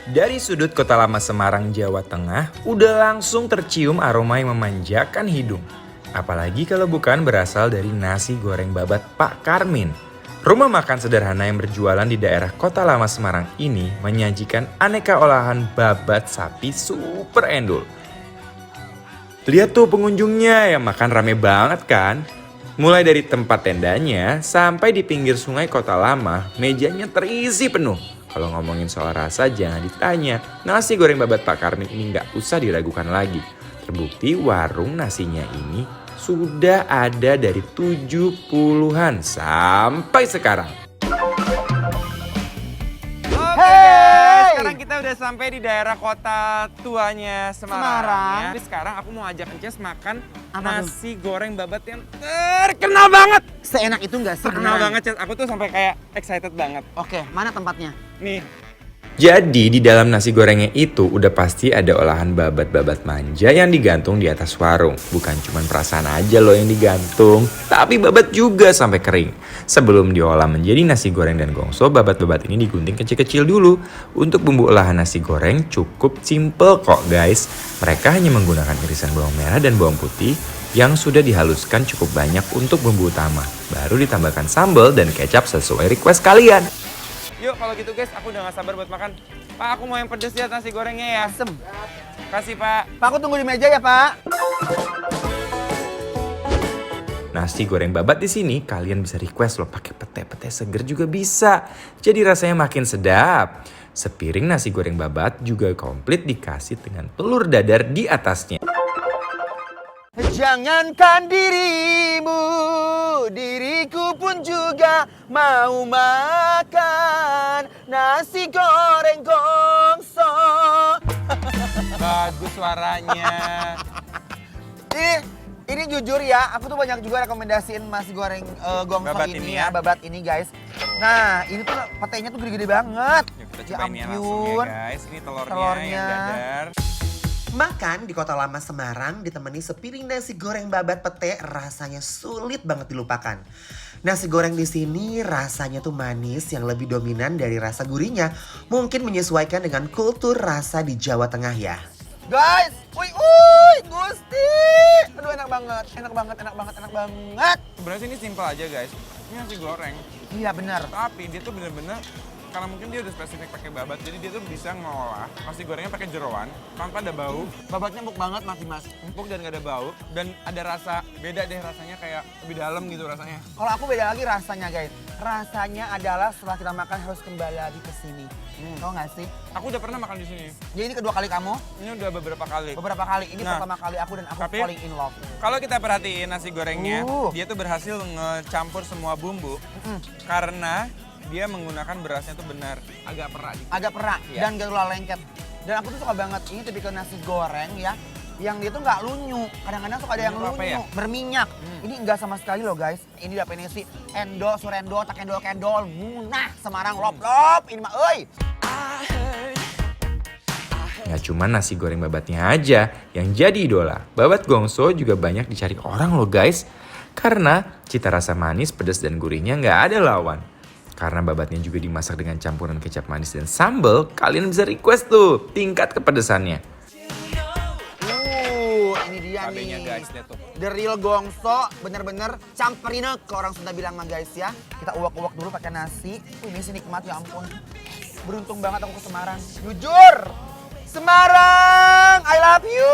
Dari sudut kota lama Semarang, Jawa Tengah, udah langsung tercium aroma yang memanjakan hidung. Apalagi kalau bukan berasal dari nasi goreng babat Pak Karmin. Rumah makan sederhana yang berjualan di daerah kota lama Semarang ini menyajikan aneka olahan babat sapi super endul. Lihat tuh pengunjungnya yang makan rame banget kan? Mulai dari tempat tendanya sampai di pinggir sungai kota lama, mejanya terisi penuh. Kalau ngomongin soal rasa jangan ditanya, nasi goreng babat Pak Karmin ini nggak usah diragukan lagi. Terbukti warung nasinya ini sudah ada dari 70-an sampai sekarang. Oke guys, sekarang kita udah sampai di daerah kota tuanya Semarang. Tapi sekarang aku mau ajak Ences makan nasi goreng babat yang terkenal banget. Seenak itu nggak sih? Terkenal beneran? banget, Ces. Aku tuh sampai kayak excited banget. Oke, mana tempatnya? Nih, Jadi di dalam nasi gorengnya itu udah pasti ada olahan babat-babat manja yang digantung di atas warung. Bukan cuma perasaan aja loh yang digantung, tapi babat juga sampai kering. Sebelum diolah menjadi nasi goreng dan gongso, babat-babat ini digunting kecil-kecil dulu. Untuk bumbu olahan nasi goreng cukup simple kok guys. Mereka hanya menggunakan irisan bawang merah dan bawang putih yang sudah dihaluskan cukup banyak untuk bumbu utama. Baru ditambahkan sambal dan kecap sesuai request kalian. yuk kalau gitu guys, aku udah gak sabar buat makan. Pak, aku mau yang pedes ya nasi gorengnya ya. Asem. Kasih Pak. Pak, aku tunggu di meja ya, Pak. Nasi goreng babat di sini kalian bisa request loh pakai pete-pete seger juga bisa. Jadi rasanya makin sedap. Sepiring nasi goreng babat juga komplit dikasih dengan telur dadar di atasnya. Jangankan dirimu, diriku pun juga mau makan nasi goreng gongso. Bagus suaranya. Ini jujur ya, aku tuh banyak juga rekomendasiin nasi goreng gongso Babat ini ini ya, ya. babat ini guys. Nah, ini tuh petenya tuh gede-gede banget. Yuk kita Ya cobain ya langsung ya ampun. guys. Ini telurnya Telurnya. yang dadar. Makan di kota lama Semarang ditemani sepiring nasi goreng babat pete rasanya sulit banget dilupakan. Nasi goreng di sini rasanya tuh manis yang lebih dominan dari rasa gurihnya. Mungkin menyesuaikan dengan kultur rasa di Jawa Tengah ya. Guys, uy, Gusti. Aduh enak banget, enak banget, enak banget, enak banget. Sebenarnya sih ini simple aja guys. Ini nasi goreng. Iya benar. Tapi dia tuh bener-bener karena mungkin dia udah spesifik pakai babat, jadi dia tuh bisa ngolah nasi gorengnya pakai jeroan tanpa ada bau. Babatnya empuk banget masih mas. Empuk dan gak ada bau dan ada rasa beda deh rasanya kayak lebih dalam gitu rasanya. Kalau aku beda lagi rasanya guys. Rasanya adalah setelah kita makan harus kembali lagi ke sini. Tau gak sih? Aku udah pernah makan di sini. Jadi ini kedua kali kamu, Ini udah beberapa kali. beberapa kali. Ini Nah, pertama kali aku dan aku tapi- falling in love. Kalau kita perhatiin nasi gorengnya, Uh. dia tuh berhasil ngecampur semua bumbu karena dia menggunakan berasnya tuh benar agak perak dikit. Agak perak Iya. dan gak terlalu lengket. Dan aku tuh suka banget ini tipikal nasi goreng ya. Yang dia tuh nggak lunyu. Kadang-kadang suka ada yang Lunyu apa lunyu, ya? berminyak. Ini enggak sama sekali loh guys. Ini definisi endo, surendo, tak endol, kendol, munah, Semarang, lop. Ini mah, euy. Nggak cuma nasi goreng babatnya aja yang jadi idola. Babat gongso juga banyak dicari orang loh guys. Karena cita rasa manis, pedas, dan gurihnya nggak ada lawan. Karena babatnya juga dimasak dengan campuran kecap manis dan sambal, kalian bisa request tuh tingkat kepedesannya. Ini dia Cabenya nih. guys, lihat tuh. The real gongso, bener-bener camperine ke orang Sunda bilang mah guys ya. Kita uak-uak dulu pakai nasi. Ini sih nikmat ya ampun. Beruntung banget aku ke Semarang. Jujur, Semarang, I love you.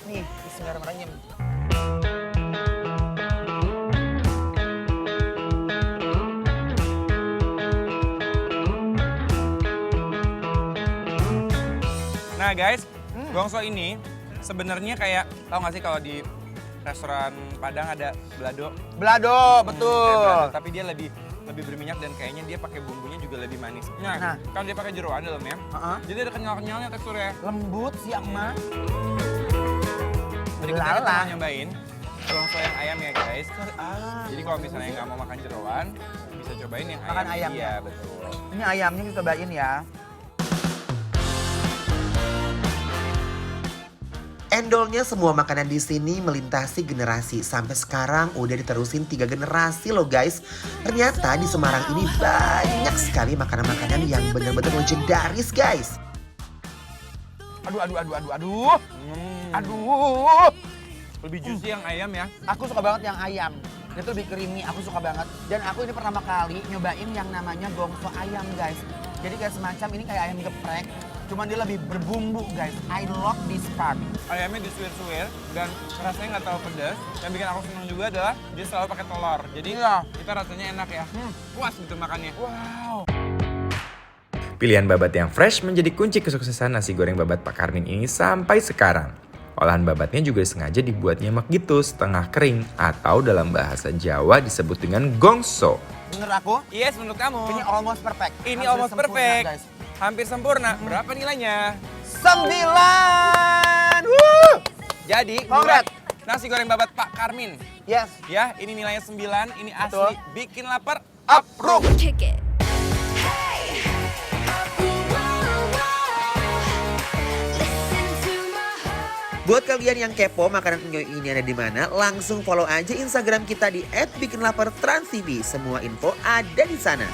Nih, bismillahirrahmanirrahim. Nah guys, gongso ini sebenarnya kayak tau gak sih kalau di restoran Padang ada belado. Belado, Kayak betul. belado, tapi dia lebih berminyak dan kayaknya dia pakai bumbunya juga lebih manis. Nah, Nah. kalau dia pakai jeroan dalamnya, Heeh. jadi ada kenyal-kenyalnya teksturnya. Lembut sih Akma. Berikutnya kita Lala. mau nyobain gongso yang ayam ya guys. Ah, Jadi kalau misalnya nggak mau makan jeroan, bisa cobain yang Makan ayam. ayam Iya, ya? betul. ini ayamnya kita cobain ya. Endolnya semua makanan di sini melintasi generasi. Sampai sekarang udah diterusin 3 generasi loh guys. Ternyata di Semarang ini banyak sekali makanan-makanan yang bener-bener legendaris guys. Aduh. Lebih juicy yang ayam ya. Aku suka banget yang ayam. Itu lebih creamy, aku suka banget. Dan aku ini pertama kali nyobain yang namanya gongso ayam guys. Jadi kayak semacam ini kayak ayam geprek. Cuman dia lebih berbumbu guys. I love this part. Ayamnya disuir-suir dan rasanya nggak terlalu pedas. Yang bikin aku senang juga adalah dia selalu pakai telur. Jadi kita rasanya enak ya. Puas gitu makannya. Wow. Pilihan babat yang fresh menjadi kunci kesuksesan nasi goreng babat Pak Karmin ini sampai sekarang. Olahan babatnya juga sengaja dibuat nyemek gitu, setengah kering, atau dalam bahasa Jawa disebut dengan gongso. Menurut aku, Yes, menurut kamu? ini almost perfect. Ini Hampir almost sempurna, perfect. guys. Hampir sempurna. Berapa nilainya? 9. Woo! Jadi, Congrats. buat nasi goreng babat Pak Karmin. Yes. Ya, ini nilainya 9, ini asli. Betul. Bikin lapar, Approve. Kick it. Buat kalian yang kepo makanan penyoy ini ada di mana, langsung follow aja Instagram kita di @bikinlapertransTV. Semua info ada di sana.